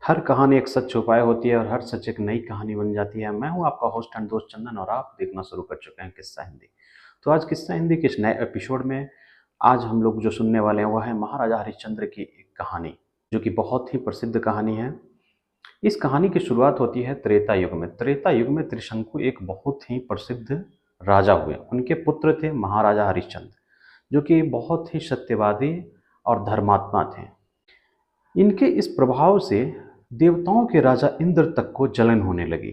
हर कहानी एक सच छुपाए होती है और हर सच एक नई कहानी बन जाती है। मैं हूं आपका होस्ट एंड दोस्त चंदन और आप देखना शुरू कर चुके हैं किस्सा हिंदी। तो आज किस्सा हिंदी के इस नए एपिसोड में आज हम लोग जो सुनने वाले हैं वह है महाराजा हरिश्चंद्र की एक कहानी, जो कि बहुत ही प्रसिद्ध कहानी है। इस कहानी की शुरुआत होती है त्रेता युग में। त्रेता युग में त्रिशंकु एक बहुत ही प्रसिद्ध राजा हुए। उनके पुत्र थे महाराजा हरिश्चंद्र, जो कि बहुत ही सत्यवादी और धर्मात्मा थे। इनके इस प्रभाव से देवताओं के राजा इंद्र तक को जलन होने लगी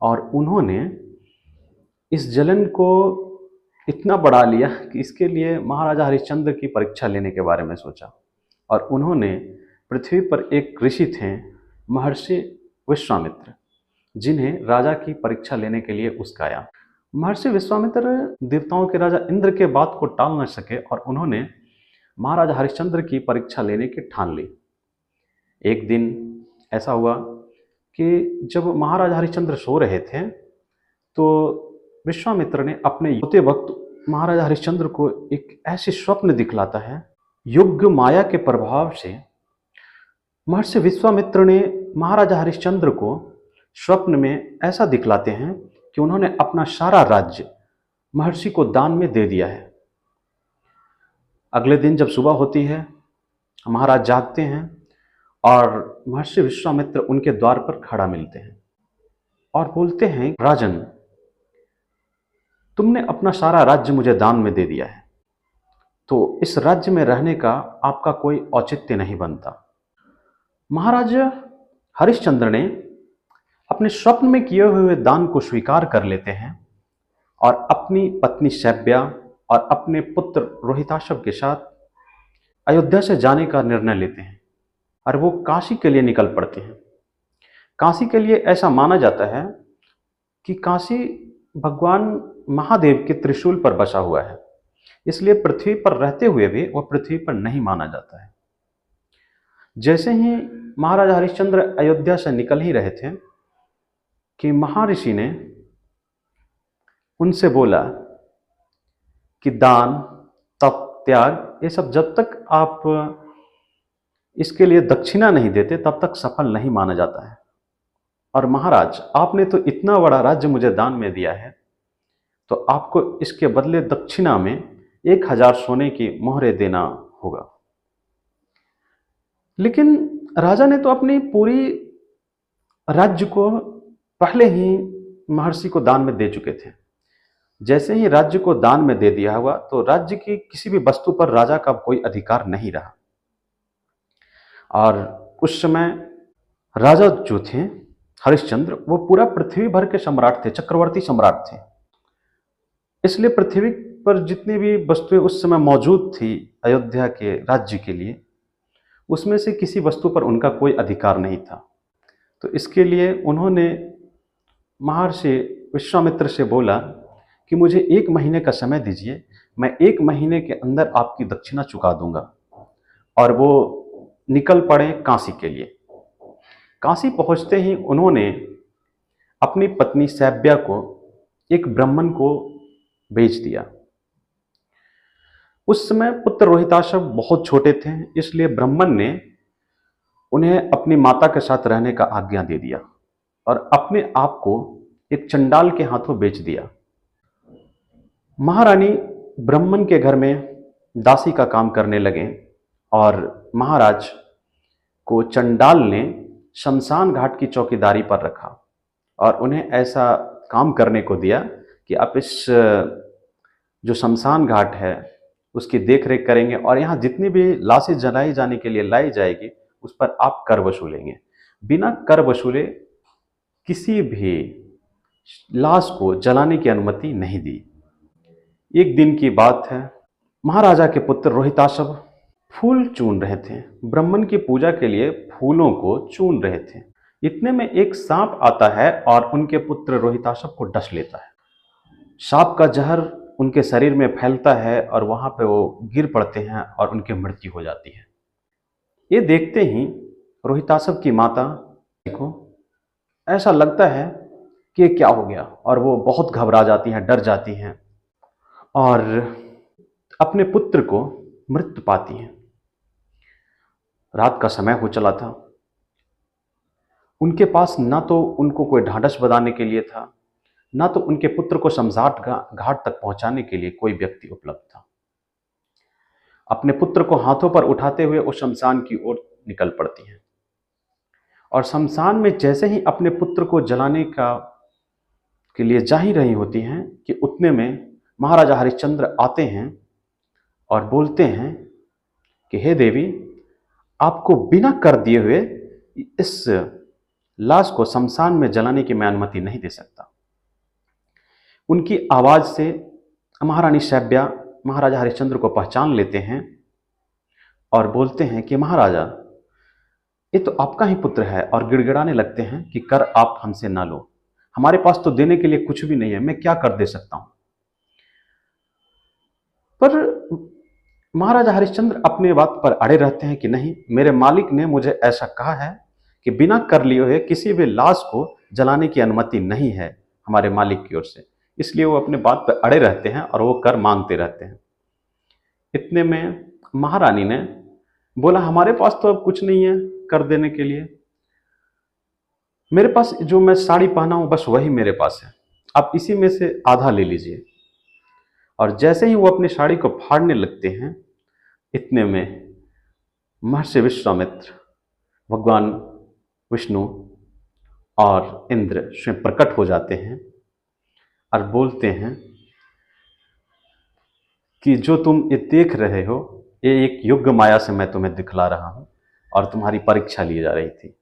और उन्होंने इस जलन को इतना बढ़ा लिया कि इसके लिए महाराजा हरिश्चंद्र की परीक्षा लेने के बारे में सोचा। और उन्होंने पृथ्वी पर एक ऋषि थे महर्षि विश्वामित्र, जिन्हें राजा की परीक्षा लेने के लिए उस्काया। महर्षि विश्वामित्र देवताओं के राजा इंद्र के बात को टाल न सके और उन्होंने महाराजा हरिश्चंद्र की परीक्षा लेने की ठान ली। एक दिन ऐसा हुआ कि जब महाराजा हरिश्चंद्र सो रहे थे तो विश्वामित्र ने अपने सोते वक्त महाराजा हरिश्चंद्र को एक ऐसी स्वप्न दिखलाता है। युग माया के प्रभाव से महर्षि विश्वामित्र ने महाराजा हरिश्चंद्र को स्वप्न में ऐसा दिखलाते हैं कि उन्होंने अपना सारा राज्य महर्षि को दान में दे दिया है। अगले दिन जब सुबह होती है, महाराज जागते हैं और महर्षि विश्वामित्र उनके द्वार पर खड़ा मिलते हैं और बोलते हैं, राजन, तुमने अपना सारा राज्य मुझे दान में दे दिया है, तो इस राज्य में रहने का आपका कोई औचित्य नहीं बनता। महाराज हरिश्चंद्र ने अपने स्वप्न में किए हुए दान को स्वीकार कर लेते हैं और अपनी पत्नी शैब्या और अपने पुत्र रोहिताशव के साथ अयोध्या से जाने का निर्णय लेते हैं और वो काशी के लिए निकल पड़ते हैं। काशी के लिए ऐसा माना जाता है कि काशी भगवान महादेव के त्रिशूल पर बसा हुआ है, इसलिए पृथ्वी पर रहते हुए भी वह पृथ्वी पर नहीं माना जाता है। जैसे ही महाराजा हरिश्चंद्र अयोध्या से निकल ही रहे थे कि महर्षि ने उनसे बोला कि दान, तप, त्याग, ये सब जब तक आप इसके लिए दक्षिणा नहीं देते तब तक सफल नहीं माना जाता है। और महाराज, आपने तो इतना बड़ा राज्य मुझे दान में दिया है, तो आपको इसके बदले दक्षिणा में 1000 सोने की मोहरें देना होगा। लेकिन राजा ने तो अपनी पूरी राज्य को पहले ही महर्षि को दान में दे चुके थे। जैसे ही राज्य को दान में दे दिया हुआ तो राज्य की किसी भी वस्तु पर राजा का कोई अधिकार नहीं रहा। और उस समय राजा जो थे हरिश्चंद्र, वो पूरा पृथ्वी भर के सम्राट थे, चक्रवर्ती सम्राट थे। इसलिए पृथ्वी पर जितनी भी वस्तुएं उस समय मौजूद थी अयोध्या के राज्य के लिए, उसमें से किसी वस्तु पर उनका कोई अधिकार नहीं था। तो इसके लिए उन्होंने महर्षि विश्वामित्र से बोला कि मुझे 1 महीने का समय दीजिए, मैं 1 महीने के अंदर आपकी दक्षिणा चुका दूंगा। और वो निकल पड़े काशी के लिए। काशी पहुंचते ही उन्होंने अपनी पत्नी शैब्या को एक ब्राह्मण को बेच दिया। उस समय पुत्र रोहिताशव बहुत छोटे थे, इसलिए ब्राह्मण ने उन्हें अपनी माता के साथ रहने का आज्ञा दे दिया और अपने आप को एक चंडाल के हाथों बेच दिया। महारानी ब्राह्मण के घर में दासी का काम करने लगे और महाराज को चंडाल ने शमशान घाट की चौकीदारी पर रखा और उन्हें ऐसा काम करने को दिया कि आप इस जो शमशान घाट है उसकी देखरेख करेंगे और यहाँ जितनी भी लाशें जलाई जाने के लिए लाई जाएगी उस पर आप कर वसूलेंगे। बिना कर वसूले किसी भी लाश को जलाने की अनुमति नहीं दी। एक दिन की बात है, महाराजा के पुत्र रोहिताशव फूल चुन रहे थे, ब्राह्मण की पूजा के लिए फूलों को चुन रहे थे। इतने में एक सांप आता है और उनके पुत्र रोहिताशव को डस लेता है। सांप का जहर उनके शरीर में फैलता है और वहां पे वो गिर पड़ते हैं और उनकी मृत्यु हो जाती है। ये देखते ही रोहिताशव की माता को ऐसा लगता है कि ये क्या हो गया और वो बहुत घबरा जाती हैं, डर जाती हैं और अपने पुत्र को मृत्यु पाती हैं। रात का समय हो चला था उनके पास ना तो उनको कोई ढांढस बंधाने के लिए था, ना तो उनके पुत्र को शमशान घाट तक पहुंचाने के लिए कोई व्यक्ति उपलब्ध था। अपने पुत्र को हाथों पर उठाते हुए वो शमशान की ओर निकल पड़ती हैं और शमशान में जैसे ही अपने पुत्र को जलाने का के लिए जा ही रही होती हैं कि उतने में महाराजा हरिश्चंद्र आते हैं और बोलते हैं कि हे देवी, आपको बिना कर दिए हुए इस लाश को शमशान में जलाने की मैं अनुमति नहीं दे सकता। उनकी आवाज से महारानी शैब्या महाराजा हरिश्चंद्र को पहचान लेते हैं और बोलते हैं कि महाराजा, ये तो आपका ही पुत्र है, और गिड़गिड़ाने लगते हैं कि कर आप हमसे ना लो, हमारे पास तो देने के लिए कुछ भी नहीं है, मैं क्या कर दे सकता हूं। पर महाराजा हरिश्चंद्र अपने बात पर अड़े रहते हैं कि नहीं, मेरे मालिक ने मुझे ऐसा कहा है कि बिना कर लिए हुए किसी भी लाश को जलाने की अनुमति नहीं है हमारे मालिक की ओर से। इसलिए वो अपने बात पर अड़े रहते हैं और वो कर मांगते रहते हैं। इतने में महारानी ने बोला, हमारे पास तो अब कुछ नहीं है कर देने के लिए, मेरे पास जो मैं साड़ी पहना हूं बस वही मेरे पास है, आप इसी में से आधा ले लीजिए। और जैसे ही वो अपनी साड़ी को फाड़ने लगते हैं, इतने में महर्षि विश्वामित्र, भगवान विष्णु और इंद्र स्वयं प्रकट हो जाते हैं और बोलते हैं कि जो तुम ये देख रहे हो, ये एक युग माया से मैं तुम्हें दिखला रहा हूं और तुम्हारी परीक्षा ली जा रही थी।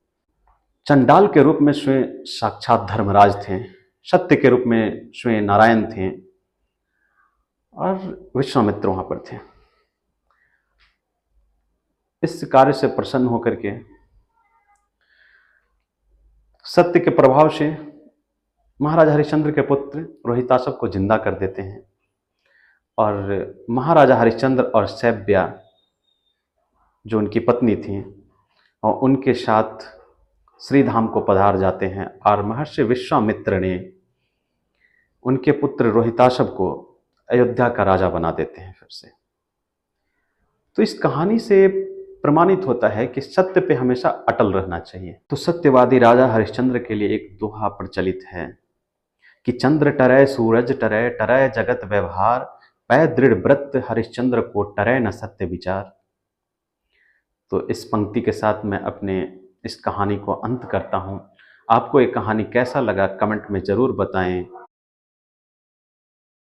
चंडाल के रूप में स्वयं साक्षात धर्मराज थे, सत्य के रूप में स्वयं नारायण थे और विश्वामित्र वहां पर थे। इस कार्य से प्रसन्न होकर के सत्य के प्रभाव से महाराजा हरिश्चंद्र के पुत्र रोहिताशव को जिंदा कर देते हैं और महाराजा हरिश्चंद्र और शैब्या जो उनकी पत्नी थी और उनके साथ श्रीधाम को पधार जाते हैं और महर्षि विश्वामित्र ने उनके पुत्र रोहिताशव को अयोध्या का राजा बना देते हैं फिर से। तो इस कहानी से प्रमाणित होता है कि सत्य पे हमेशा अटल रहना चाहिए। तो सत्यवादी राजा हरिश्चंद्र के लिए एक दोहा प्रचलित है कि चंद्र टरै सूरज टरै, टरै जगत व्यवहार, पै दृढ़ व्रत हरिश्चंद्र को टरै न सत्य विचार। तो इस पंक्ति के साथ मैं अपने इस कहानी को अंत करता हूँ। आपको ये कहानी कैसा लगा कमेंट में ज़रूर बताएं।